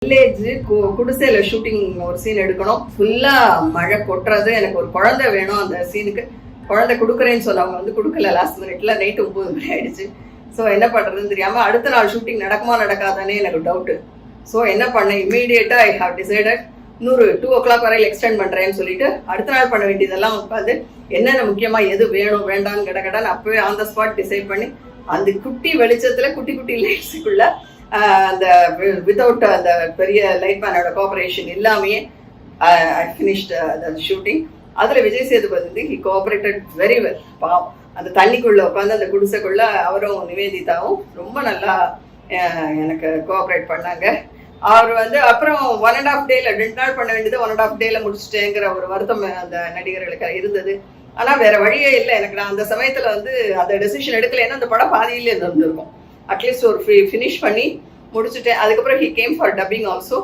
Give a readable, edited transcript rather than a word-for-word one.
Village குடிசையில shooting ஒரு scene எடுக்கணும். ஃபுல்லா மழை கொட்டுறது. எனக்கு ஒரு குழந்தை வேணும் அந்த சீனுக்கு. குழந்தை கொடுக்குறேன்னு சொல்ல அவங்க வந்து கொடுக்கல. லாஸ்ட் மினிட்ல நைட்டு 9 மணி ஆயிடுச்சு. ஸோ என்ன பண்றதுன்னு தெரியாம அடுத்த நாள் ஷூட்டிங் நடக்குமா நடக்காதானே எனக்கு டவுட்டு. ஸோ என்ன பண்ணேன், இமீடியட்டா ஐ ஹவ் டிசைடட் இன்னொரு 2 o'clock வரையில் எக்ஸ்டெண்ட் பண்றேன்னு சொல்லிட்டு அடுத்த நாள் பண்ண வேண்டியதெல்லாம் உட்காந்து என்னென்ன முக்கியமா எது வேணும் வேண்டாம்னு கடகடான்னு அப்பவே ஆன் த ஸ்பாட் டிசைட் பண்ணி அந்த குட்டி வெளிச்சத்துல குட்டி குட்டி லைட்ஸுக்குள்ள அந்த வித்தவுட் அந்த பெரிய லைட் மேனோட கோஆபரேஷன் இல்லாமையே ஐ ஃபினிஷ்ட் த ஷூட்டிங். அதில் Vijay Sethupathi he cooperated very well. பாவம் அந்த தண்ணிக்குள்ள உட்காந்து அந்த குடிசைக்குள்ள அவரும் நிவேதிதாவும் ரொம்ப நல்லா எனக்கு கோஆபரேட் பண்ணாங்க. அவர் வந்து அப்புறம் 1.5 days 2 நாள் பண்ண வேண்டியது 1.5 days முடிச்சுட்டேங்கிற ஒரு வருத்தம் அந்த நடிகர்களுக்கு இருந்தது. ஆனா வேற வழியே இல்லை எனக்கு. நான் அந்த சமயத்துல வந்து அந்த டெசிஷன் எடுக்கல. ஏன்னா அந்த படம் பாதியிலே இருந்திருக்கும். அட்லீஸ்ட் ஒரு ஃபினிஷ் பண்ணி முடிச்சுட்டேன். அதுக்கப்புறம் he came for dubbing also.